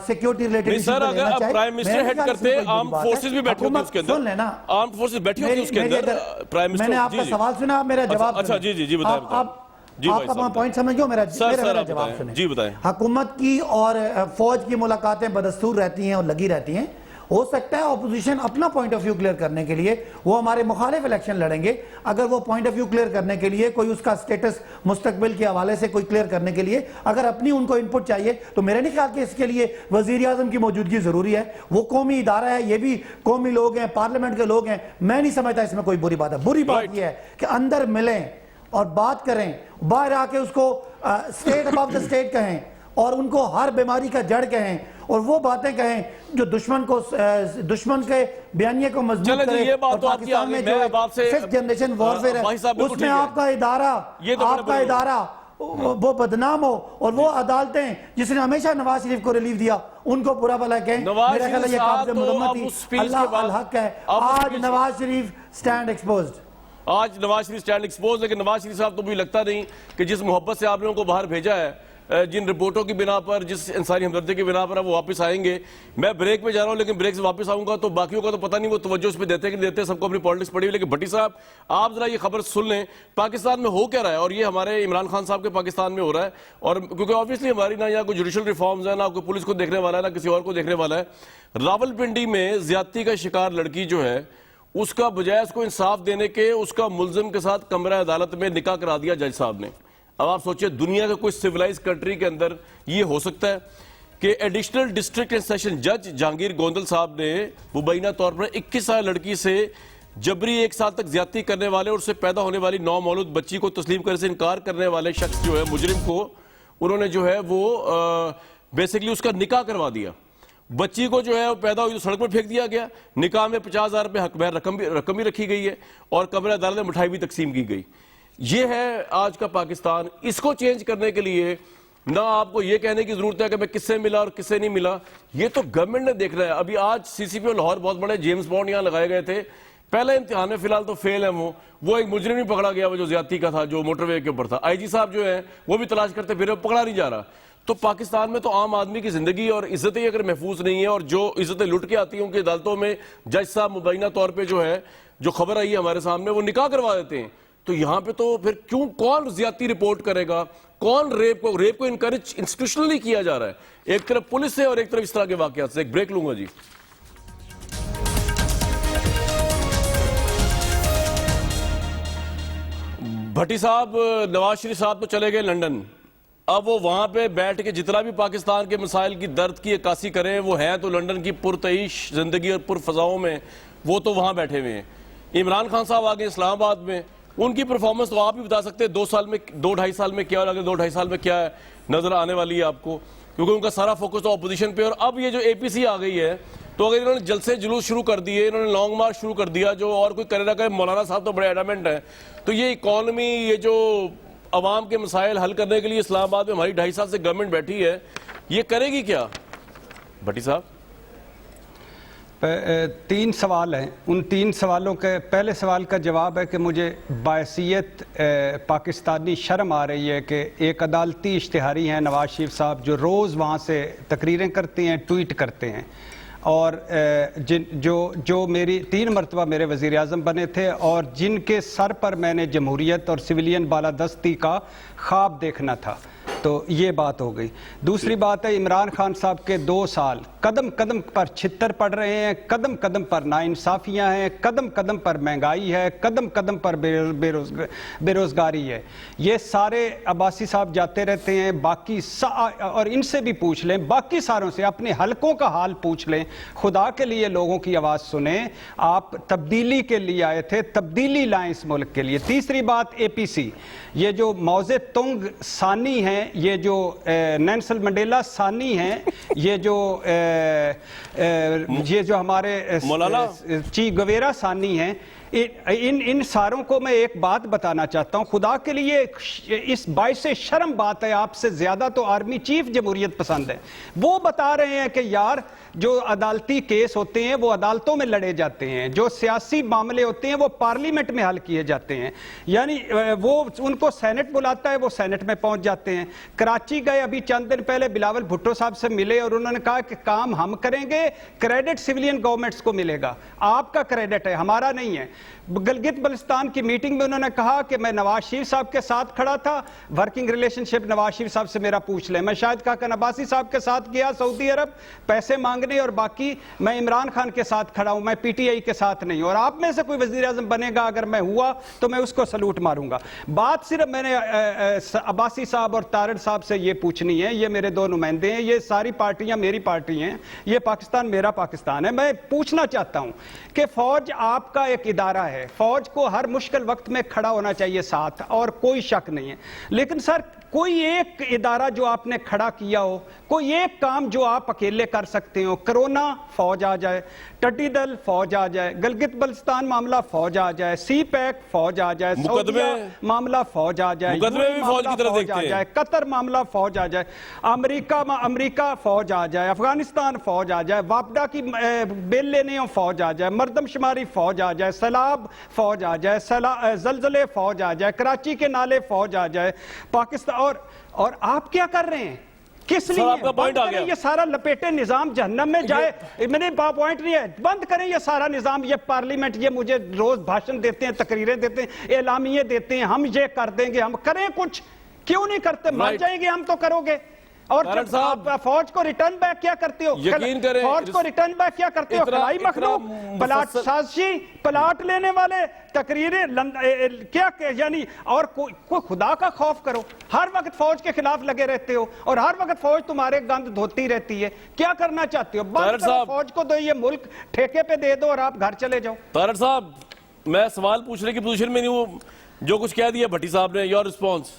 security related,
sir अगर प्राइम मिनिस्टर हेड करते, आर्म फोर्सेस भी बैठे होते उसके अंदर,
सुन लेना,
आर्म फोर्सेस बैठी होती उसके अंदर, प्राइम मिनिस्टर।
मैंने आपका सवाल सुना, आप मेरा जवाब।
अच्छा जी बताएं।
आपका पॉइंट समझ गया, मेरा जवाब सुने।
जी बताएं।
हुकूमत की और फौज की मुलाकातें बदस्तूर रहती हैं और लगी रहती हैं। हो सकता है ऑपोजिशन अपना पॉइंट ऑफ व्यू क्लियर करने के लिए, वो हमारे मुखालिफ इलेक्शन लड़ेंगे, अगर वो पॉइंट ऑफ व्यू क्लियर करने के लिए कोई उसका स्टेटस मुस्तकबिल के हवाले से कोई क्लियर करने के लिए अगर अपनी उनको इनपुट चाहिए, तो मेरे नहीं ख्याल कि इसके लिए वजीर आजम की मौजूदगी जरूरी है। वो कौमी इदारा है, ये भी कौमी लोग हैं, पार्लियामेंट के लोग हैं, मैं नहीं समझता इसमें कोई बुरी बात है। बुरी बात यह है कि अंदर मिलें और बात करें, बाहर आके उसको स्टेट अबव द स्टेट कहें, और उनको हर बीमारी का जड़ कहें, और वो बातें कहें जो दुश्मन के बयानिए को मजबूत करे।
ये बात तो
पाकिस्तान में जो फिफ्थ जनरेशन वॉरफेयर है, उसमें आपका इदारा वो बदनाम हो, और वो अदालतें जिसने हमेशा नवाज शरीफ को रिलीफ दिया उनको बुरा भला कहें, मेरा ख्याल है ये काबिल मुज़म्मत थी। अल्लाह अल हक है, आज नवाज शरीफ स्टैंड एक्सपोज्ड।
आज नवाज शरीफ स्टैंड एक्सपोज, लेकिन नवाज शरीफ साहब तो मुझे लगता नहीं कि जिस मोहब्बत से आप लोगों को बाहर भेजा है, जिन रिपोर्टों की बिना पर, जिस इंसानी हमदर्दी की बिना पर वो वापस आएंगे। मैं ब्रेक में जा रहा हूं, लेकिन ब्रेक से वापस आऊंगा तो बाकियों का तो पता नहीं वो तवज्जो उस पर देते कि नहीं देते, सबको अपनी पॉलिटिक्स पड़ी हुई। लेकिन भट्टी साहब, आप जरा ये खबर सुन लें, पाकिस्तान में हो क्या रहा है, और ये हमारे इमरान खान साहब के पाकिस्तान में हो रहा है। और क्योंकि ऑब्वियसली हमारी ना यहाँ कोई जुडिशल रिफॉर्म्स है, ना कोई पुलिस को देखने वाला है, ना किसी और को देखने वाला है। रावलपिंडी में ज्यादती का शिकार लड़की जो है, उसका बजाय उसको इंसाफ देने के, उसका मुल्जिम के साथ कमरा अदालत में निकाह करा दिया जज साहब ने। अब आप सोचिए, दुनिया के कोई सिविलाइज कंट्री के अंदर ये हो सकता है कि एडिशनल डिस्ट्रिक्ट एंड सेशन जज जहांगीर गोंदल साहब ने मुबैना तौर पर 21 साल लड़की से जबरी 1 साल तक ज्यादती करने वाले और उससे पैदा होने वाली नौमौलूद बच्ची को तस्लीम करने से इनकार करने वाले शख्स जो है, मुजरिम को, उन्होंने जो है वो बेसिकली उसका निकाह करवा दिया। बच्ची को जो है वो पैदा हुई तो सड़क पर फेंक दिया गया, निकाह में 50,000 रुपये हकबैर रकम भी रखी गई है, और कमरे अदालत में मिठाई भी तकसीम की गई। ये है आज का पाकिस्तान। इसको चेंज करने के लिए ना आपको ये कहने की जरूरत है कि मैं किससे मिला और किससे नहीं मिला, ये तो गवर्नमेंट ने देखना है। अभी आज CCP लाहौर बहुत बड़े जेम्स बॉन्ड यहाँ लगाए गए थे, पहले इम्तिहान में, फिलहाल तो फेल है वो एक मुजरिम ही पकड़ा गया, वो जो ज्यादती का था, जो मोटरवे के ऊपर था। IG साहब जो है वो भी तलाश करते फिर पकड़ा नहीं जा रहा। तो पाकिस्तान में तो आम आदमी की जिंदगी और इज्जतें अगर महफूज नहीं है, और जो इज्जतें लुट के आती हैं उनकी अदालतों में, जज साहब मुबैना तौर पर जो है, जो खबर आई है हमारे सामने, वो निकाह करवा देते हैं। तो यहाँ पे तो फिर क्यों, कौन ज्यादती रिपोर्ट करेगा, कौन रेप को इनकरेज इंस्टीट्यूशनली किया जा रहा है, एक तरफ पुलिस से और एक तरफ इस तरह के वाकयात से। एक ब्रेक लूंगा जी। भट्टी साहब, नवाज शरीफ साहब तो चले गए लंदन, अब वो वहां पे बैठ के जितना भी पाकिस्तान के मसाइल की दर्द की अक्कासी करें, वो हैं तो लंदन की पुरतईश जिंदगी और पुरफजाओं में, वो तो वहां बैठे हुए हैं। इमरान खान साहब आ गए इस्लामाबाद में, उनकी परफॉर्मेंस तो आप ही बता सकते हैं 2-2.5 साल में क्या और अगले 2-2.5 साल में क्या नजर आने वाली है आपको, क्योंकि उनका सारा फोकस तो अपोजिशन पे। और अब ये जो एपीसी आ गई है, तो अगर इन्होंने जलसे जुलूस शुरू कर दिए, इन्होंने लॉन्ग मार्च शुरू कर दिया, जो और कोई करे ना करे, मौलाना साहब तो बड़े एडामेंट हैं, तो ये इकॉनमी, ये जो अवाम के मसाइल हल करने के लिए इस्लामाबाद में हमारी 2.5 साल से गवर्नमेंट बैठी है, ये करेगी क्या भट्टी साहब?
3 सवाल हैं। उन 3 सवालों के पहले सवाल का जवाब है कि मुझे बायसियत पाकिस्तानी शर्म आ रही है कि एक अदालती इश्तिहारी हैं नवाज शरीफ साहब, जो रोज़ वहाँ से तकरीरें करते हैं, ट्वीट करते हैं, और जो मेरी 3 मरतबा मेरे वज़ीर आज़म बने थे और जिनके सर पर मैंने जमहूरियत और सिविलियन बालादस्ती का ख्वाब देखना था। तो ये बात हो गई। दूसरी बात है, इमरान खान साहब के 2 साल कदम कदम पर छितर पड़ रहे हैं, कदम कदम पर नाइंसाफियां हैं, कदम कदम पर महंगाई है, कदम कदम पर बेरोजगारी है। ये सारे अब्बासी साहब जाते रहते हैं, बाकी और इनसे भी पूछ लें, बाकी सारों से अपने हलकों का हाल पूछ लें, खुदा के लिए लोगों की आवाज़ सुने। आप तब्दीली के लिए आए थे, तब्दीली लाएं इस मुल्क के लिए। तीसरी बात, एपीसी, ये जो मौजे तुंग सानी हैं, ये जो नेल्सन मंडेला सानी हैं, ये जो हमारे
मौलाना
ची गवेरा सानी हैं, इन सारों को मैं एक बात बताना चाहता हूं, खुदा के लिए इस बाइस से शर्म बात है, आपसे ज्यादा तो आर्मी चीफ जमहूरियत पसंद है। वो बता रहे हैं कि यार जो अदालती केस होते हैं वो अदालतों में लड़े जाते हैं, जो सियासी मामले होते हैं वो पार्लियामेंट में हल किए जाते हैं, यानी वो उनको सेनेट बुलाता है, वो सेनेट में पहुंच जाते हैं। कराची गए अभी चंद दिन पहले, बिलावल भुट्टो साहब से मिले और उन्होंने कहा कि काम हम करेंगे, क्रेडिट सिविलियन गवर्नमेंट्स को मिलेगा, आपका क्रेडिट है, हमारा नहीं है। गिलगित बल्तिस्तान की मीटिंग में उन्होंने कहा कि मैं नवाज शरीफ साहब के साथ खड़ा था, वर्किंग रिलेशनशिप नवाज शरीफ साहब से मेरा पूछ लें। मैं शाहिद खाकन अब्बासी साहब के साथ गया सऊदी अरब पैसे मांगने, और बाकी मैं इमरान खान के साथ खड़ा हूं, मैं पीटीआई के साथ नहीं। और आप में से कोई वजीर आजम बनेगा, अगर मैं हुआ तो मैं उसको सलूट मारूंगा। बात सिर्फ मैंने अब्बासी साहब और तारड़ साहब से ये पूछनी है, ये मेरे 2 नुमाइंदे हैं, ये सारी पार्टियां मेरी पार्टी हैं, ये पाकिस्तान मेरा पाकिस्तान है। मैं पूछना चाहता हूं कि फौज आपका एक इदारा है, फौज को हर मुश्किल वक्त में खड़ा होना चाहिए साथ, और कोई शक नहीं है, लेकिन सर कोई एक इदारा जो आपने खड़ा किया हो, कोई एक काम जो आप अकेले कर सकते हो, कोरोना फौज आ जाए, टड्डी दल फौज आ जाए, गिलगित बल्तिस्तान मामला फौज आ जाए, सी पैक फौज आ जाए, सऊदीया मामला फौज आ जाए,
फौज की तरफ देखते हैं,
जाए, कतर मामला फौज आ जाए, अमेरिका फौज आ जाए, अफगानिस्तान फौज आ जाए, वापडा की बिल लेने फौज आ जाए, मरदमशुमारी फौज आ जाए, सैलाब फौज आ जाए, जलजले फौज आ जाए, कराची के नाले फौज आ जाए, पाकिस्तान। और आप क्या कर रहे हैं, किस लिए?
आपका पॉइंट आ गया।
ये सारा लपेटे निजाम जहन्नम में जाए, मैंने पॉइंट नहीं है, बंद करें ये सारा निजाम। ये पार्लियामेंट, ये मुझे रोज भाषण देते हैं, तकरीरें देते हैं, एलामिये देते हैं, हम ये कर देंगे, हम करें कुछ, क्यों नहीं करते? मर जाएंगे हम तो करोगे। और जब आप फौज को रिटर्न बैक क्या करते हो,
यकीन करें,
फौज को रिटर्न बैक क्या करते हो? खलाई मखलूक, प्लाट साजिशी, प्लाट लेने वाले, तकरीरें क्या, यानी और कोई खुदा का खौफ करो। हर वक्त फौज के खिलाफ लगे रहते हो और हर वक्त फौज तुम्हारे गंद धोती रहती है। क्या करना चाहते हो? बंद करो फौज को, दो ये मुल्क ठेके पे दे दो और आप घर चले जाओ।
तारड़ साहब, मैं सवाल पूछने की पोजीशन में नहीं हूं, जो कुछ कह दिया भट्टी साहब ने, योर रिस्पॉन्स।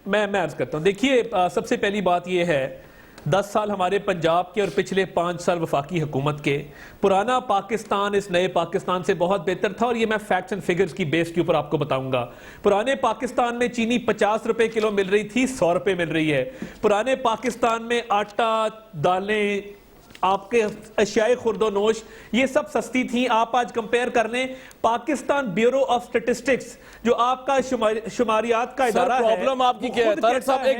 मैं अर्ज करता हूं। देखिए, सबसे पहली बात यह है, 10 साल हमारे पंजाब के और पिछले 5 साल वफाकी हुकूमत के, पुराना पाकिस्तान इस नए पाकिस्तान से बहुत बेहतर था, और ये मैं फैक्ट्स एंड फिगर्स की बेस के ऊपर आपको बताऊंगा। पुराने पाकिस्तान में चीनी 50 रुपए किलो मिल रही थी, 100 रुपए मिल रही है। पुराने पाकिस्तान में आटा, दालें, आपके अशियाए खुर्दोनोश, ये सब सस्ती थी। आप आज कंपेयर कर लें, पाकिस्तान ब्यूरो ऑफ स्टैटिस्टिक्स जो आपका शुमारियात का इदारा है,
प्रॉब्लम आपकी क्या है? तारड़ साहब एक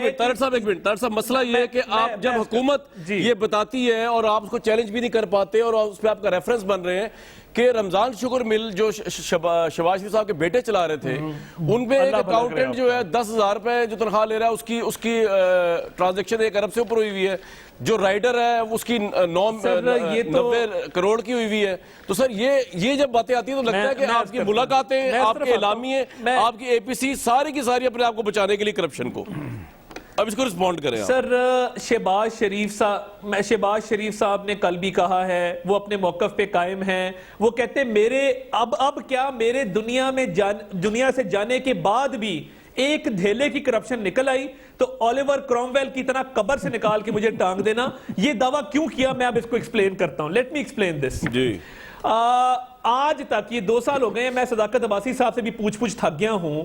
मिनट, तारड़ साहब मसला ये है कि आप जब हुकूमत ये बताती है और आप उसको चैलेंज भी नहीं कर पाते और उस पर आपका रेफरेंस बन रहे हैं कि रमजान शुगर मिल जो शहबाज शरीफ साहब के बेटे चला रहे थे, उनपे एक अकाउंटेंट जो है 10,000 रुपए जो तनख्वाह ले रहा है, उसकी ट्रांजैक्शन 1 अरब से ऊपर हुई हुई है। जो राइडर है उसकी 90 करोड़ की हुई हुई है। तो सर ये जब बातें आती है तो लगता है कि आपकी मुलाकातें, आपके एलामिये, आपकी एपीसी सारी की सारी अपने आप को बचाने के लिए करप्शन को। अब इसको रिस्पॉन्ड करें आप।
सर शहबाज शरीफ साहब ने कल भी कहा है, वो अपने मौकफ पे कायम हैं। वो कहते हैं मेरे अब क्या मेरे दुनिया से जाने के बाद भी एक धेले की करप्शन निकल आई तो ओलिवर क्रॉमवेल की तरह कब्र से निकाल के मुझे टांग देना। ये दावा क्यों किया, मैं अब इसको एक्सप्लेन करता हूं। लेट मी एक्सप्लेन दिस जी। आज तक ये 2 साल हो गए, मैं सदाकत अब्बासी साहब से भी पूछ थक गया हूं,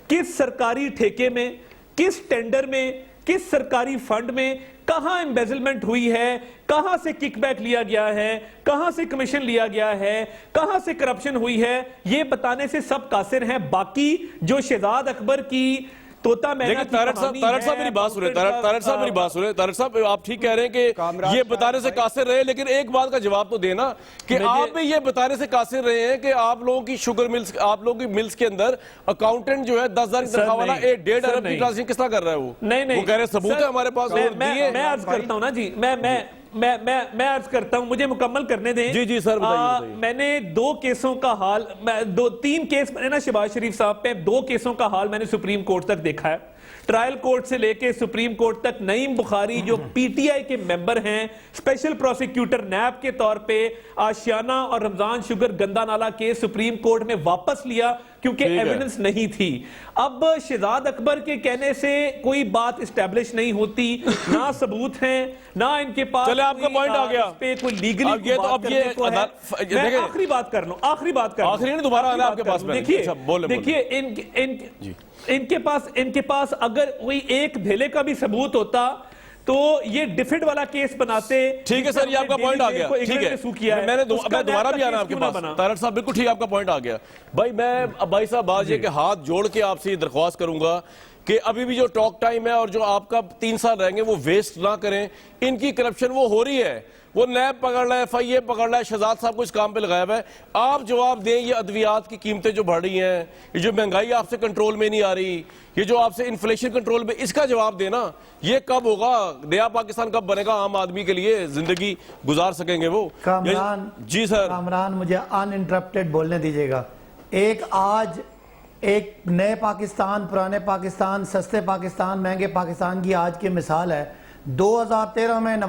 किस सरकारी ठेके में, किस टेंडर में, किस सरकारी फंड में कहां एम्बेजलमेंट हुई है, कहां से किकबैक लिया गया है, कहां से कमीशन लिया गया है, कहां से करप्शन हुई है, ये बताने से सब कासिर हैं। बाकी जो शहजाद अकबर की तोता मैना की
तारड़ साहब मेरी बात सुने, तारड़ साहब मेरी बात सुने। तारड़ साहब आप ठीक कह रहे हैं कि ये बताने से कासिर रहे, लेकिन एक बात का जवाब तो देना कि आप भी ये बताने से कासिर रहे हैं कि आप लोगों की शुगर मिल्स, आप लोगों की मिल्स के अंदर अकाउंटेंट जो है 10,000 की तनख्वाह वाला 1.5 अरब की ट्रांजेक्शन किस तरह कर रहा है वो? नहीं, वो कह रहे सबूत है हमारे पास।
मैं अर्ज करता हूं ना जी, मैं अर्ज करता हूं, मुझे मुकम्मल करने दें।
जी सर बताइए।
मैंने 2 केसों का हाल, 3 केस मैंने ना शहबाज शरीफ साहब पे, 2 केसों का हाल मैंने सुप्रीम कोर्ट तक देखा है। ट्रायल कोर्ट से लेके सुप्रीम कोर्ट तक नईम बुखारी जो पीटीआई के मेंबर हैं, स्पेशल प्रोसिक्यूटर नैब के तौर पे, आशियाना और रमजान शुगर गंदा नाला केस सुप्रीम कोर्ट में वापस लिया क्योंकि एविडेंस नहीं थी। अब शहजाद अकबर के कहने से कोई बात एस्टेब्लिश नहीं होती, ना सबूत हैं, ना इनके पास।
चले आपका पॉइंट आ गया
पे कोई लीगली आखिरी बात कर लो, आखिरी नहीं
दोबारा आना आपके पास।
देखिए इनके पास अगर कोई एक धेले का भी सबूत होता तो ये डिफिड वाला केस बनाते।
ठीक है सर, ये आपका पॉइंट आ गया। ठीक है, मैंने दोबारा भी आना आपके पास। तारड़ साहब बिल्कुल ठीक, आपका पॉइंट आ गया। भाई साहब आज ये के हाथ जोड़ के आपसे ये दरख्वास्त करूंगा कि अभी भी जो टॉक टाइम है और जो आपका 3 साल रहेंगे वो वेस्ट ना करें। इनकी करप्शन वो हो रही है, वो नैब पकड़ रहा है, FIA पकड़ रहा है, शहजाद साहब को इस काम पे लगाया हुआ है। आप जवाब दें, ये अद्वियात की कीमतें जो बढ़ रही हैं, ये जो महंगाई आपसे कंट्रोल में नहीं आ रही, ये जो आपसे इन्फ्लेशन कंट्रोल में, इसका जवाब देना। ये कब होगा? नया पाकिस्तान कब बनेगा? आम आदमी के लिए जिंदगी गुजार सकेंगे वो?
कामरान
जी सर।
कामरान मुझे अनइंटरप्टेड बोलने दीजिएगा। आज एक नए पाकिस्तान, पुराने पाकिस्तान, सस्ते पाकिस्तान, महंगे पाकिस्तान की आज की मिसाल है। 2013 में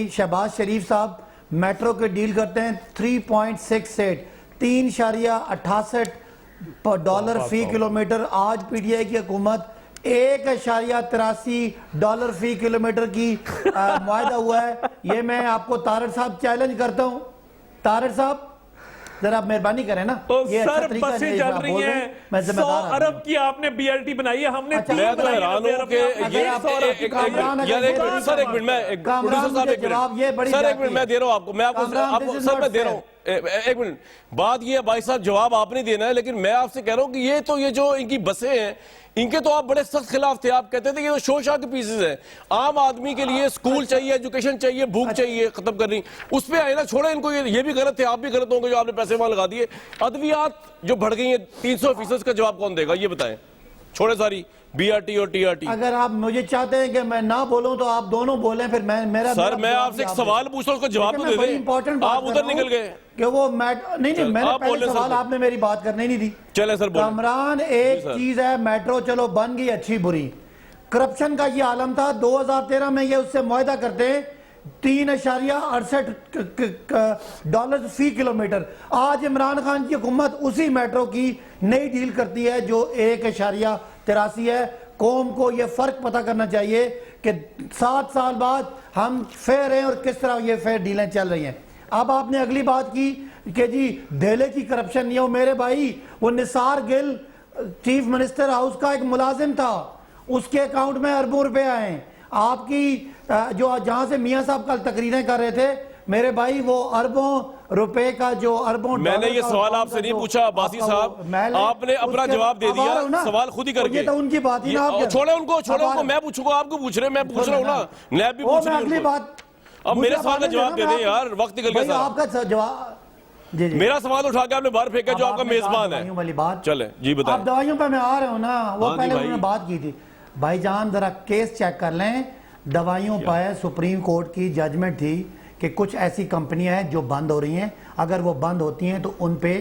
शहबाज शरीफ साहब मेट्रो के डील करते हैं 3.68 $3.68 फी किलोमीटर। आज पीटीआई की हुकूमत $1.83 फी किलोमीटर की मुआहदा हुआ है। ये मैं आपको तारड़ साहब चैलेंज करता हूं। तारड़ साहब जरा आप मेहरबानी करें ना।
ये सर बसें चल रही हैं, 100 अरब की आपने बीएलटी बनाई है, हमने 3
मैं तो हैरान हूं कि एक मिनट मैं दे रहा हूं आपको, मैं आपको सर मैं दे रहा हूं। एक मिनट, बात ये है भाई साहब, जवाब आपने देना है, लेकिन मैं आपसे कह रहा हूं कि ये जो इनकी बसें हैं, इनके तो आप बड़े सख्त खिलाफ थे। आप कहते थे कि ये शोशा के पीसेस हैं। आम आदमी के लिए स्कूल चाहिए, एजुकेशन चाहिए, भूख चाहिए खत्म करनी, उस पे आए ना, छोड़े इनको। ये भी गलत थे, आप भी गलत होंगे जो आपने पैसे वहां लगा दिए। अद्वियात जो बढ़ गई है 300%, का जवाब कौन देगा ये बताएं? छोड़े सारी BRT और TRT।
अगर आप मुझे चाहते हैं कि मैं ना बोलूं तो आप दोनों बोलें, फिर मैं
आपसे एक सवाल पूछ रहा हूं, उसका जवाब तो दे दें।
इंपॉर्टेंट
आप उधर निकल गए
कि वो नहीं मैंने पहले सवाल आपने मेरी बात करने नहीं दी।
चले सर,
कामरान एक चीज है, मेट्रो चलो बन गई, अच्छी बुरी। करप्शन का ये आलम था। 2013 में ये उससे मुआहदा करते हैं $3.68 फी किलोमीटर। आज इमरान खान की हुकूमत उसी मेट्रो की नई डील करती है जो 1.83 है। कौम को यह फर्क पता करना चाहिए कि 7 साल बाद हम फेयर हैं और किस तरह ये फेयर डीलें चल रही हैं। अब आपने अगली बात की कि जी धेले की करप्शन नहीं हो। मेरे भाई, वो Nisar Gill chief minister house का एक मुलाजिम था, उसके अकाउंट में अरबों रुपए आए। आपकी जो जहां से मियां साहब कल तकरीरें कर रहे थे, मेरे भाई वो अरबों रुपए का जो अरबों,
मैंने ये सवाल आपसे नहीं पूछा अब्बासी साहब, आपने अपना जवाब दे दिया, सवाल खुद ही करके।
तो उनकी बात ही ना,
छोड़े उनको, मैं पूछूंगा, आपको पूछ रहे, मैं पूछ रहा हूँ ना, नैब भी पूछ रही है।
अगली बात,
अब मेरे सवाल का जवाब दे दें यार, वक्त निकल गया।
आपका जवाब जी, जी।
मेरा सवाल उठा के आपने बाहर फेंका जो
अब
आपका
आपने कहा
मेजबान है।
दवाइयों वाली बात,
चले जी बताएं।
अब दवाइयों पे मैं आ रहा हूँ ना, वो
हाँ जी
पहले
भाई।
उन्होंने बात की थी भाईजान, जरा केस चेक कर लें। दवाइयों पर सुप्रीम कोर्ट की जजमेंट थी कि कुछ ऐसी कंपनियां हैं जो बंद हो रही हैं, अगर वो बंद होती हैं तो उन पे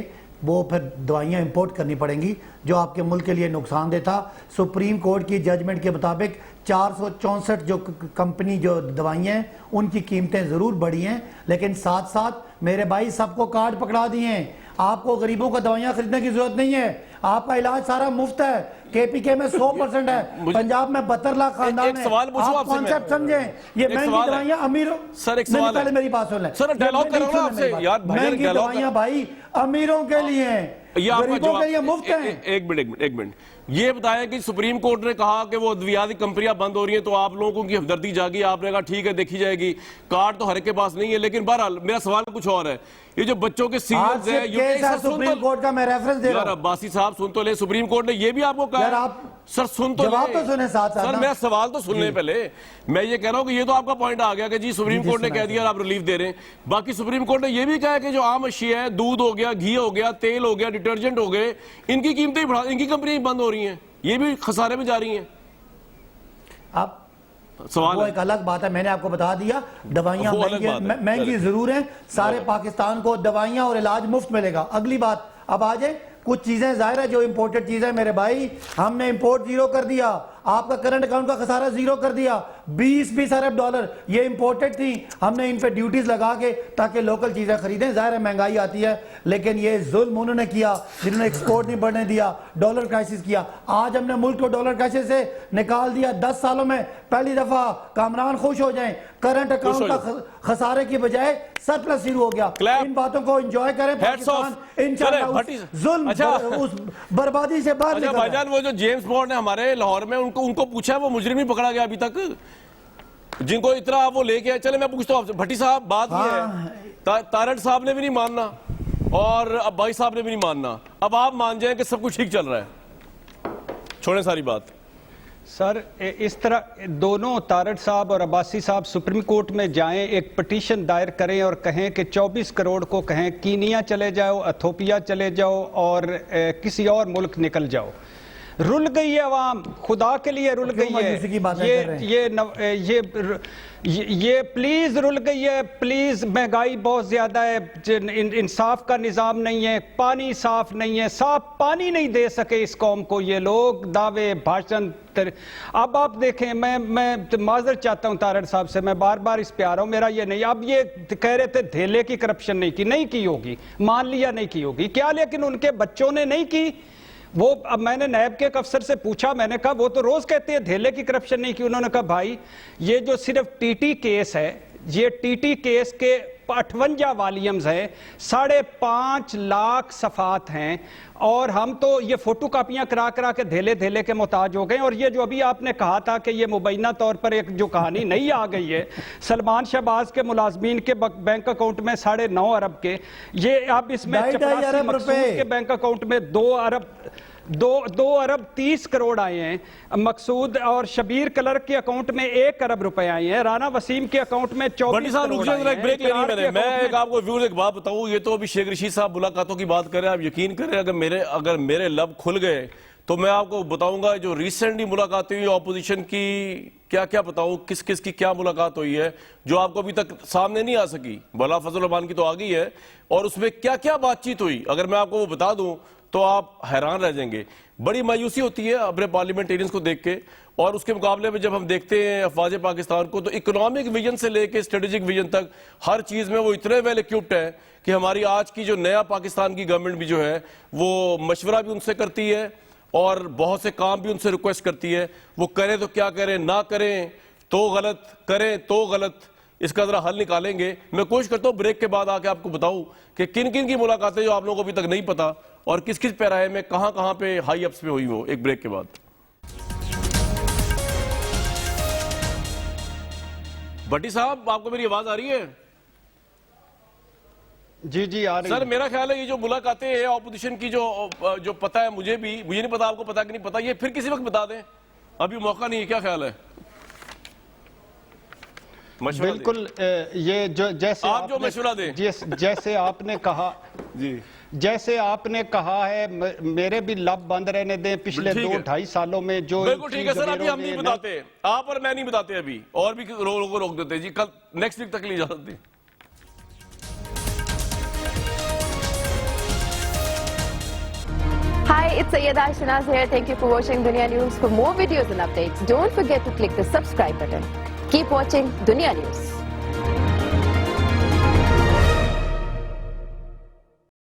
वो फिर दवाइयां इंपोर्ट करनी पड़ेंगी जो आपके मुल्क के लिए नुकसानदेह था। सुप्रीम कोर्ट की जजमेंट के मुताबिक 464 जो कंपनी जो दवाइयां हैं उनकी कीमतें ज़रूर बढ़ी हैं, लेकिन साथ साथ मेरे भाई सबको कार्ड पकड़ा दिए हैं। आपको गरीबों को दवाइयां खरीदने की जरूरत नहीं है, आपका इलाज सारा मुफ्त है। केपीके में 100% है, पंजाब में 72 लाख खानदान
एक
है।
सवाल पूछूं
आप
आपसे मैं?
कॉन्सेप्ट समझें, ये
एक
महंगी
सवाल है।
दवाइयां अमीरों।
सर, एक
नहीं,
सवाल
पहले
है।
मेरी बात सुन लें।
सर, डायलॉग कर रहा हूं आपसे। यार भाईजान,
महंगी
डायलॉग
दवाइयां भाई अमीरों के लिए हैं,
ये आपका
गरीबों
जवाब
के लिए मुफ्त है।
एक मिनट ये बताया कि सुप्रीम कोर्ट ने कहा कि वो अद्वियाती कंपनियां बंद हो रही हैं तो आप लोगों की हमदर्दी जागी, आपने कहा ठीक है देखी जाएगी। कार्ड तो हर एक के पास नहीं है, लेकिन बहरहाल मेरा सवाल कुछ और है। ये जो बच्चों के सीरियल्स हैं,
केस है सुप्रीम कोर्ट का, मैं रेफरेंस दे
यार
रहा हूं।
अब्बासी साहब सुन तो ले, सुप्रीम कोर्ट ने ये भी आपको कहा।
यार आप
सर सुन तो
जवाब
ले।
तो सुने साथ साथ
सर
ना।
मेरा सवाल तो सुन ले पहले। मैं ये कह रहा हूं कि ये तो आपका पॉइंट आ गया कि जी सुप्रीम कोर्ट ने कह दिया आप रिलीफ दे रहे हैं। बाकी सुप्रीम कोर्ट ने ये भी कहा कि जो आम अशिया है, दूध हो गया, घी हो गया, तेल हो गया, डिटर्जेंट हो गए, इनकी कीमतें ही बढ़ा, इनकी कंपनियां बंद हो रही हैं, ये भी खसारे में जा रही हैं।
आप
सवाल
वो
है।
एक अलग बात है, मैंने आपको बता दिया दवाइयां
वो अलग बात है।
महंगी जरूर हैं, सारे पाकिस्तान को दवाइयां और इलाज मुफ्त मिलेगा। अगली बात, अब आ जाए कुछ चीजें जाहिर है जो इंपोर्टेड चीजें मेरे भाई, हमने इंपोर्ट जीरो कर दिया, आपका करंट अकाउंट का खसारा जीरो कर दिया। 20 अरब डॉलर ये इंपोर्टेड थी, हमने इन पे ड्यूटीज लगा के ताकि लोकल चीजें खरीदें। जाहिर है महंगाई आती है, लेकिन ये जुल्म उन्होंने किया जिन्होंने एक्सपोर्ट नहीं बढ़ने दिया, डॉलर क्राइसिस किया। आज हमने मुल्क को डॉलर क्राइसिस से निकाल दिया। 10 सालों में पहली दफा कामरान खुश हो जाएं, करंट अकाउंट का खसारे की बजाय सरप्लस शुरू हो गया।
Clap.
इन बातों को एंजॉय करें, पाकिस्तान इंशाल्लाह उस जुल्म उस बर्बादी से बाहर
अच्छा
निकल
भाईजान, वो जो जेम्स बॉन्ड है हमारे लाहौर में, उनको पूछा, वो मुजरिम नहीं पकड़ा गया अभी तक, जिनको इतना आप वो लेके आए। चले मैं पूछता हूँ आपसे भट्टी साहब, बात ये है तारड़ साहब ने भी नहीं मानना और अब्बाई साहब ने भी नहीं मानना, अब आप मान जाएं कि सब कुछ ठीक चल रहा है, छोड़ें सारी बात।
सर इस तरह दोनों तारड़ साहब और अब्बासी साहब सुप्रीम कोर्ट में जाएं, एक पिटीशन दायर करें और कहें कि 24 करोड़ को कहें कीनिया चले जाओ, इथोपिया चले जाओ और किसी और मुल्क निकल जाओ। रुल गई है आवाम, खुदा के लिए रुल गई है। ये प्लीज रुल गई है, प्लीज। महंगाई बहुत ज्यादा है, इंसाफ का निज़ाम नहीं है, पानी साफ नहीं है, साफ पानी नहीं दे सके इस कौम को ये लोग, दावे भाषण। अब आप देखें, मैं माजरत चाहता हूं तारड़ साहब से, मैं बार बार इस पे आ रहा हूं, मेरा ये नहीं। अब ये कह रहे थे धेले की करप्शन नहीं की होगी, मान लिया नहीं की होगी क्या, लेकिन उनके बच्चों ने नहीं की। वो अब मैंने नायब के एक अफसर से पूछा, मैंने कहा वो तो रोज कहते हैं धेले की करप्शन नहीं की। उन्होंने कहा भाई ये जो सिर्फ टीटी केस है, ये टीटी केस के 58 वॉल्यूम्स हैं, 5.5 लाख सफ़ात हैं, और हम तो ये फोटो कापियां करा करा के धेले के मोहताज हो गए। और ये जो अभी आपने कहा था कि ये मुबैना तौर पर एक जो कहानी नई आ गई है, सलमान शहबाज के मुलाजमीन के बैंक अकाउंट में 9.5 अरब के, ये अब इसमें 84 मकसूद के बैंक अकाउंट में 2 अरब 30 करोड़ आए हैं, मकसूद और शबीर क्लर्क के अकाउंट में 1 अरब रुपए आए हैं, राना वसीम के अकाउंट में 24 करोड़ आए हैं।
ब्रेक लेनी मैंने, मैं एक आपको व्यूअर्स एक बात बताऊं, ये तो अभी शेख रशीद साहब मुलाकातों की बात कर रहे हैं, आप यकीन करें अगर मेरे लब खुल गए तो मैं आपको बताऊंगा जो रिसेंटली मुलाकातें हुई ऑपोजिशन की, क्या क्या बताऊं, किस किस की क्या मुलाकात हुई है जो आपको अभी तक सामने नहीं आ सकी। भला फजल रहमान की तो आ गई है, और उसमें क्या क्या बातचीत हुई अगर मैं आपको वो बता दूं तो आप हैरान रह जाएंगे। बड़ी मायूसी होती है अपने पार्लियामेंटेरियंस को देख के, और उसके मुकाबले में जब हम देखते हैं अफवाज पाकिस्तान को, तो इकोनॉमिक विजन से लेके स्ट्रेटेजिक विजन तक हर चीज में वो इतने वेल इक्विप्ड है कि हमारी आज की जो नया पाकिस्तान की गवर्नमेंट भी जो है वो मशवरा भी उनसे करती है और बहुत से काम भी उनसे रिक्वेस्ट करती है। वो करें तो क्या करें, ना करें तो गलत, करें तो गलत, इसका जरा हल निकालेंगे। मैं कोशिश करता हूं ब्रेक के बाद आके आपको बताऊं कि किन किन की मुलाकातें जो आप लोगों को अभी तक नहीं पता और किस किस पैराहे में कहां कहां पे हाई अप्स पे हुई वो, एक ब्रेक के बाद। भट्टी साहब, आपको मेरी आवाज आ रही है?
जी जी आ रही
सर, मेरा ख्याल है ये जो मुलाकातें हैं ऑपोजिशन की, जो पता है मुझे नहीं पता, आपको पता कि नहीं पता, ये फिर किसी वक्त बता दें, अभी मौका नहीं है, क्या ख्याल है? मशवरा दें।
बिल्कुल ये जो जैसे
आप जो
आपने-
मशवरा दें।
जैसे आपने कहा
जी
जैसे आपने कहा है मेरे भी लब बंद रहने दें। पिछले
ठीक है।
2-2.5 सालों में जो
बिल्कुल ठीक है सर, अभी हम
ने-
नहीं बताते, आप और मैं नहीं बताते अभी, और भी लोगों को रोक देते जी, कल नेक्स्ट वीक तक के लिए इजाजत दें।
Hi, it's Sayyeda Shanaz here. Thank you for watching Dunia News. For more videos and updates, don't forget to click the subscribe button. Keep watching Dunia News.